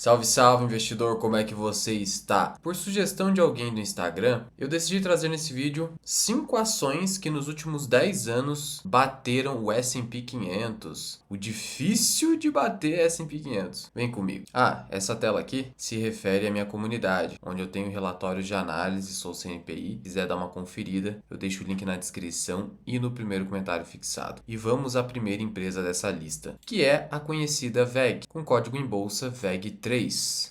Salve, salve, investidor, como é que você está? Por sugestão de alguém do Instagram, eu decidi trazer nesse vídeo 5 ações que nos últimos 10 anos bateram o S&P 500. O difícil de bater S&P 500. Vem comigo. Essa tela aqui se refere à minha comunidade, onde eu tenho relatórios de análise, sou CNPI. Se quiser dar uma conferida, eu deixo o link na descrição e no primeiro comentário fixado. E vamos à primeira empresa dessa lista, que é a conhecida VEG, com código em bolsa VEG3.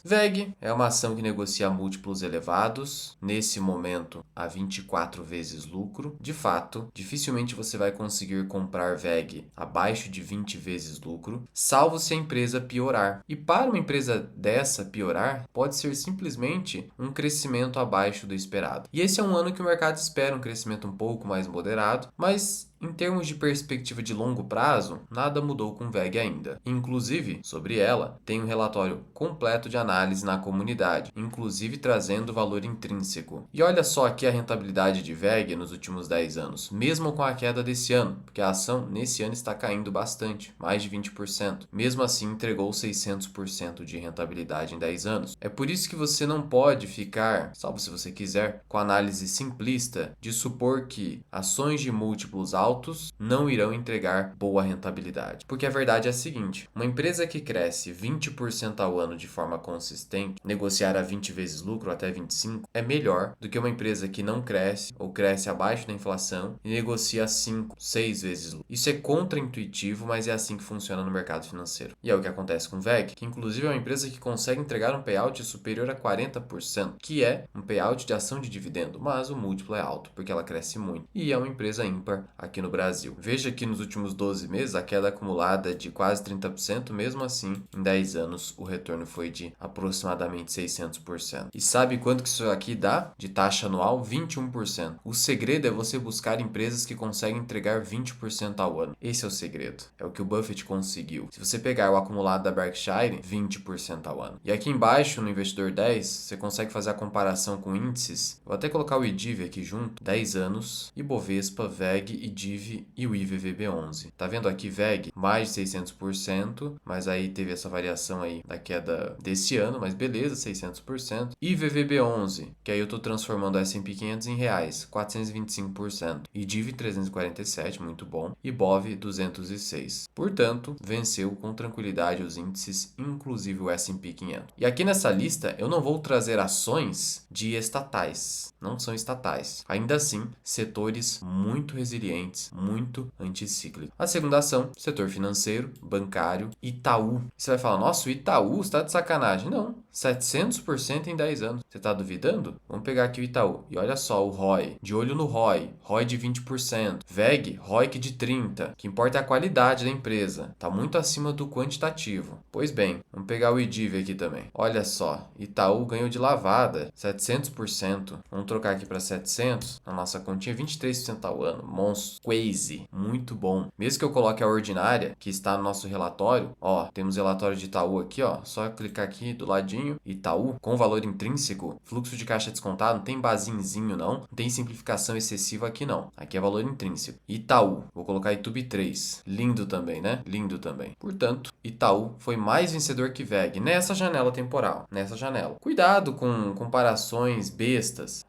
VEG é uma ação que negocia múltiplos elevados, nesse momento a 24 vezes lucro. De fato, dificilmente você vai conseguir comprar VEG abaixo de 20 vezes lucro, salvo se a empresa piorar. E para uma empresa dessa piorar, pode ser simplesmente um crescimento abaixo do esperado. E esse é um ano que o mercado espera um crescimento um pouco mais moderado, mas em termos de perspectiva de longo prazo, nada mudou com VEG ainda. Inclusive, sobre ela, tem um relatório completo de análise na comunidade, inclusive trazendo valor intrínseco. E olha só aqui a rentabilidade de VEG nos últimos 10 anos, mesmo com a queda desse ano, porque a ação nesse ano está caindo bastante, mais de 20%. Mesmo assim, entregou 600% de rentabilidade em 10 anos. É por isso que você não pode ficar, salvo se você quiser, com a análise simplista de supor que ações de múltiplos altos não irão entregar boa rentabilidade. Porque a verdade é a seguinte, uma empresa que cresce 20% ao ano de forma consistente, negociar a 20 vezes lucro até 25, é melhor do que uma empresa que não cresce ou cresce abaixo da inflação e negocia 5, 6 vezes lucro. Isso é contraintuitivo, mas é assim que funciona no mercado financeiro. E é o que acontece com VEG, que inclusive é uma empresa que consegue entregar um payout superior a 40%, que é um payout de ação de dividendo, mas o múltiplo é alto, porque ela cresce muito. E é uma empresa ímpar aqui no Brasil. Veja que nos últimos 12 meses a queda acumulada de quase 30%, mesmo assim, em 10 anos o retorno foi de aproximadamente 600%. E sabe quanto que isso aqui dá de taxa anual? 21%. O segredo é você buscar empresas que conseguem entregar 20% ao ano. Esse é o segredo. É o que o Buffett conseguiu. Se você pegar o acumulado da Berkshire, 20% ao ano. E aqui embaixo, no Investidor 10, você consegue fazer a comparação com índices. Vou até colocar o IDIV aqui junto. 10 anos, Ibovespa, VEG, IDIV e o IVVB11. Tá vendo aqui VEG mais de 600%, mas aí teve essa variação aí da queda desse ano, mas beleza, 600%. IVVB11, que aí eu tô transformando o S&P 500 em reais, 425%. IDIV 347, muito bom. E BOV 206. Portanto, venceu com tranquilidade os índices, inclusive o S&P 500. E aqui nessa lista eu não vou trazer ações de estatais, não são estatais. Ainda assim, setores muito resilientes, muito anticíclico. A segunda ação, setor financeiro, bancário, Itaú. Você vai falar, nossa, o Itaú está de sacanagem. Não, 700% em 10 anos. Você está duvidando? Vamos pegar aqui o Itaú. E olha só o ROI. De olho no ROI. ROI de 20%. VEG, ROIC de 30%. O que importa é a qualidade da empresa. Está muito acima do quantitativo. Pois bem, vamos pegar o IDIV aqui também. Olha só, Itaú ganhou de lavada, 700%. Vamos trocar aqui para 700. A nossa continha 23% ao ano. Monstro. Crazy, muito bom. Mesmo que eu coloque a ordinária, que está no nosso relatório, ó, temos relatório de Itaú aqui, ó, só clicar aqui do ladinho, Itaú, com valor intrínseco, fluxo de caixa descontado, não tem basinzinho não tem simplificação excessiva aqui não, aqui é valor intrínseco. Itaú, vou colocar Itube 3, lindo também, né? Lindo também. Portanto, Itaú foi mais vencedor que VEG nessa janela temporal, nessa janela. Cuidado com comparações bestas.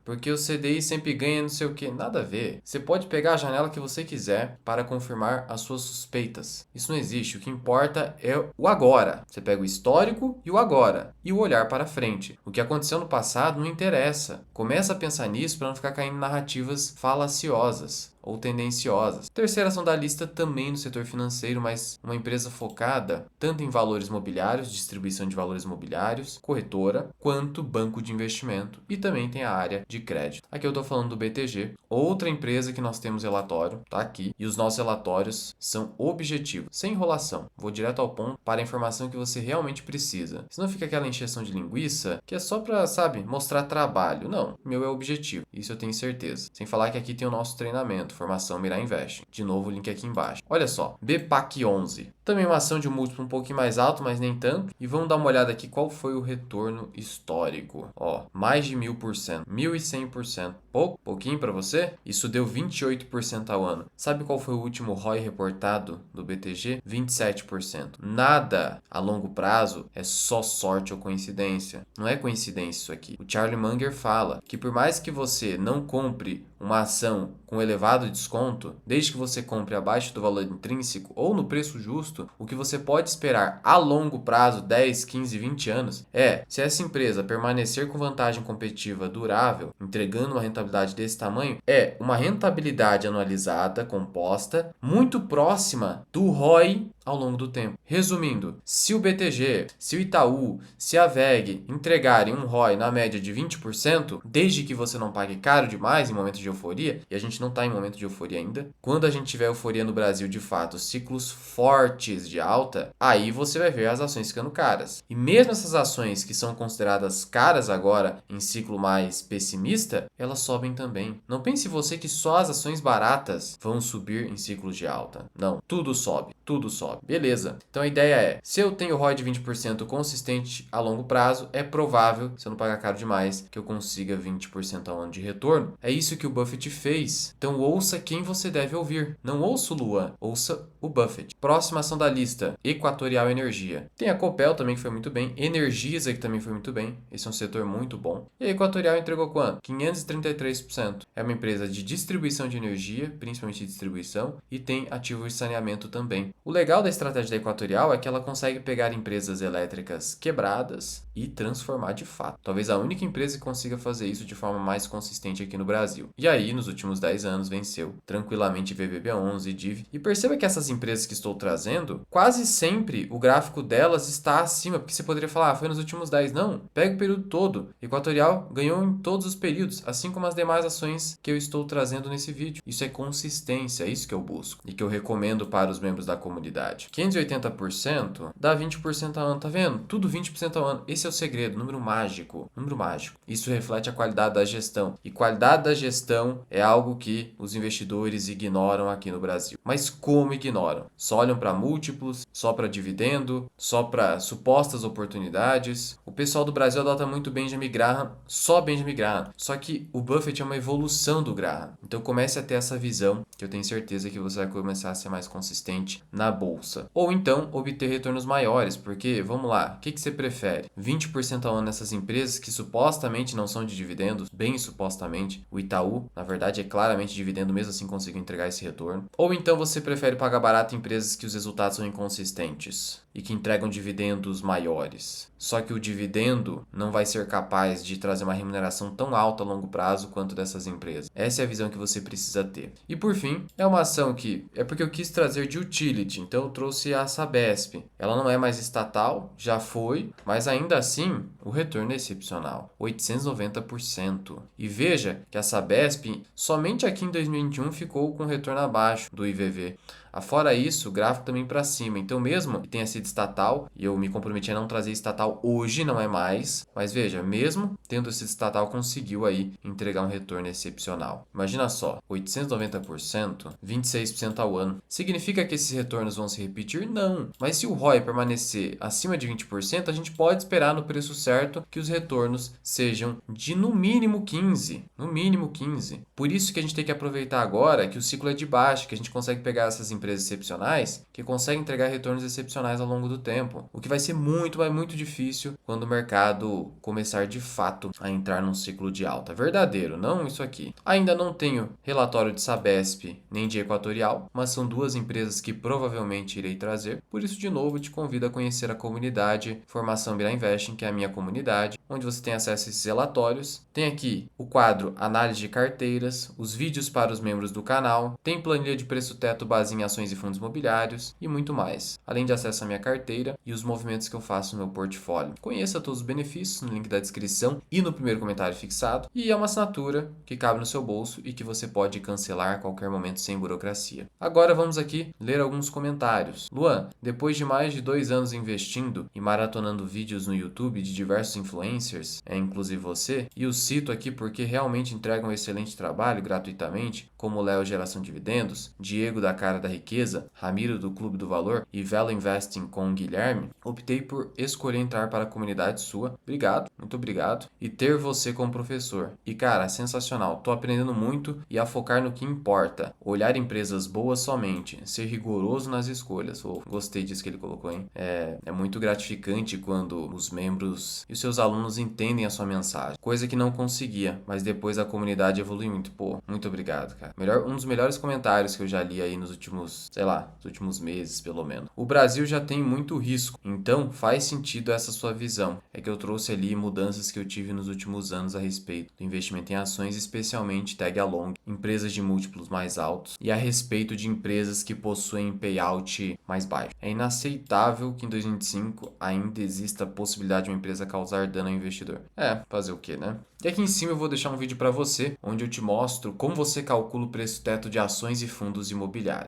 Porque o CDI sempre ganha não sei o que, nada a ver. Você pode pegar a janela que você quiser para confirmar as suas suspeitas. Isso não existe. O que importa é o agora. Você pega o histórico e o agora. E o olhar para frente. O que aconteceu no passado não interessa. Começa a pensar nisso para não ficar caindo em narrativas falaciosas ou tendenciosas. Terceira ação da lista também no setor financeiro, mas uma empresa focada tanto em valores mobiliários, distribuição de valores mobiliários, corretora, quanto banco de investimento e também tem a área de crédito. Aqui eu estou falando do BTG, outra empresa que nós temos relatório, tá aqui, e os nossos relatórios são objetivos, sem enrolação. Vou direto ao ponto para a informação que você realmente precisa. Senão fica aquela encheção de linguiça que é só para, sabe, mostrar trabalho. Não, meu é objetivo, isso eu tenho certeza. Sem falar que aqui tem o nosso treinamento, Formação Mirai Invest. De novo, o link aqui embaixo. Olha só, BPAC 11. Também uma ação de um múltiplo um pouquinho mais alto, mas nem tanto. E vamos dar uma olhada aqui qual foi o retorno histórico. Ó, mais de 1000%, 1100%. Pouquinho para você? Isso deu 28% ao ano. Sabe qual foi o último ROI reportado do BTG? 27%. Nada a longo prazo é só sorte ou coincidência. Não é coincidência isso aqui. O Charlie Munger fala que por mais que você não compre uma ação com elevado desconto, desde que você compre abaixo do valor intrínseco ou no preço justo, o que você pode esperar a longo prazo, 10, 15, 20 anos, é, se essa empresa permanecer com vantagem competitiva durável, entregando uma rentabilidade desse tamanho, é uma rentabilidade anualizada composta muito próxima do ROI ao longo do tempo. Resumindo, se o BTG, se o Itaú, se a VEG entregarem um ROI na média de 20%, desde que você não pague caro demais em momentos de euforia, e a gente não está em momento de euforia ainda, quando a gente tiver euforia no Brasil de fato, ciclos fortes de alta, aí você vai ver as ações ficando caras. E mesmo essas ações que são consideradas caras agora em ciclo mais pessimista, elas sobem também. Não pense você que só as ações baratas vão subir em ciclos de alta. Não, tudo sobe, tudo sobe. Beleza. Então a ideia é, se eu tenho ROI de 20% consistente a longo prazo, é provável, se eu não pagar caro demais, que eu consiga 20% ao ano de retorno. É isso que o Buffett fez. Então ouça quem você deve ouvir. Não ouça o Luan, ouça o Buffett. Próxima ação da lista, Equatorial Energia. Tem a Copel também que foi muito bem, Energisa que também foi muito bem. Esse é um setor muito bom. E a Equatorial entregou quanto? 533%. É uma empresa de distribuição de energia, principalmente distribuição, e tem ativos de saneamento também. O legal da estratégia da Equatorial é que ela consegue pegar empresas elétricas quebradas e transformar de fato. Talvez a única empresa que consiga fazer isso de forma mais consistente aqui no Brasil. E aí, nos últimos 10 anos, venceu tranquilamente VBB11, DIV. E perceba que essas empresas que estou trazendo, quase sempre o gráfico delas está acima, porque você poderia falar, foi nos últimos 10. Não, pega o período todo. Equatorial ganhou em todos os períodos, assim como as demais ações que eu estou trazendo nesse vídeo. Isso é consistência, é isso que eu busco e que eu recomendo para os membros da comunidade. 580% dá 20% ao ano, tá vendo? Tudo 20% ao ano. Esse é o segredo, número mágico. Número mágico. Isso reflete a qualidade da gestão. E qualidade da gestão é algo que os investidores ignoram aqui no Brasil. Mas como ignoram? Só olham para múltiplos, só para dividendo, só para supostas oportunidades. O pessoal do Brasil adota muito Benjamin Graham, só Benjamin Graham. Só que o Buffett é uma evolução do Graham. Então comece a ter essa visão, que eu tenho certeza que você vai começar a ser mais consistente na bolsa. Ou então obter retornos maiores, porque, vamos lá, o que você prefere? 20% ao ano nessas empresas que supostamente não são de dividendos, bem supostamente, o Itaú, na verdade, é claramente dividendo, mesmo assim conseguiu entregar esse retorno. Ou então você prefere pagar barato em empresas que os resultados são inconsistentes e que entregam dividendos maiores. Só que o dividendo não vai ser capaz de trazer uma remuneração tão alta a longo prazo quanto dessas empresas. Essa é a visão que você precisa ter. E por fim, é uma ação que é porque eu quis trazer de utility, então eu trouxe a Sabesp. Ela não é mais estatal, já foi, mas ainda assim o retorno é excepcional, 890%. E veja que a Sabesp somente aqui em 2021 ficou com retorno abaixo do IVV. Afora isso, o gráfico também para cima. Então, mesmo que tenha sido estatal, e eu me comprometi a não trazer estatal hoje, não é mais. Mas veja, mesmo tendo sido estatal, conseguiu aí entregar um retorno excepcional. Imagina só, 890%, 26% ao ano. Significa que esses retornos vão se repetir? Não. Mas se o ROI permanecer acima de 20%, a gente pode esperar no preço certo que os retornos sejam de no mínimo 15%. No mínimo 15%. Por isso que a gente tem que aproveitar agora que o ciclo é de baixa, que a gente consegue pegar essas empresas excepcionais que conseguem entregar retornos excepcionais ao longo do tempo. O que vai ser muito, mas muito difícil quando o mercado começar de fato a entrar num ciclo de alta. Verdadeiro, não isso aqui. Ainda não tenho relatório de Sabesp nem de Equatorial, mas são duas empresas que provavelmente irei trazer. Por isso, de novo, te convido a conhecer a comunidade Formação Mirai Investing, que é a minha comunidade, onde você tem acesso a esses relatórios. Tem aqui o quadro Análise de Carteiras, os vídeos para os membros do canal, tem planilha de preço teto base em ações e fundos imobiliários e muito mais. Além de acesso à minha carteira e os movimentos que eu faço no meu portfólio. Conheça todos os benefícios no link da descrição e no primeiro comentário fixado. E é uma assinatura que cabe no seu bolso e que você pode cancelar a qualquer momento sem burocracia. Agora vamos aqui ler alguns comentários. Luan, depois de mais de 2 anos investindo e maratonando vídeos no YouTube de diversos influencers, inclusive você, e os cito aqui porque realmente entregam um excelente trabalho gratuitamente, como o Léo Geração Dividendos, Diego da Cara da Riqueza, Ramiro do Clube do Valor e Velo Investing com o Guilherme, optei por escolher entrar para a comunidade sua. Obrigado, muito obrigado. E ter você como professor. E cara, sensacional. Tô aprendendo muito e a focar no que importa. Olhar empresas boas somente. Ser rigoroso nas escolhas. Gostei disso que ele colocou, hein? É muito gratificante quando os membros e os seus alunos entendem a sua mensagem. Coisa que não conseguia, mas depois a comunidade evolui muito. Pô, muito obrigado, cara. Um dos melhores comentários que eu já li aí nos últimos, nos últimos meses, pelo menos. O Brasil já tem muito risco, então faz sentido essa sua visão. É que eu trouxe ali mudanças que eu tive nos últimos anos a respeito do investimento em ações, especialmente tag along, empresas de múltiplos mais altos e a respeito de empresas que possuem payout mais baixo. É inaceitável que em 2025 ainda exista a possibilidade de uma empresa causar dano ao investidor. Fazer o quê, né? E aqui em cima eu vou deixar um vídeo para você, onde eu te mostro como você calcula o preço teto de ações e fundos imobiliários.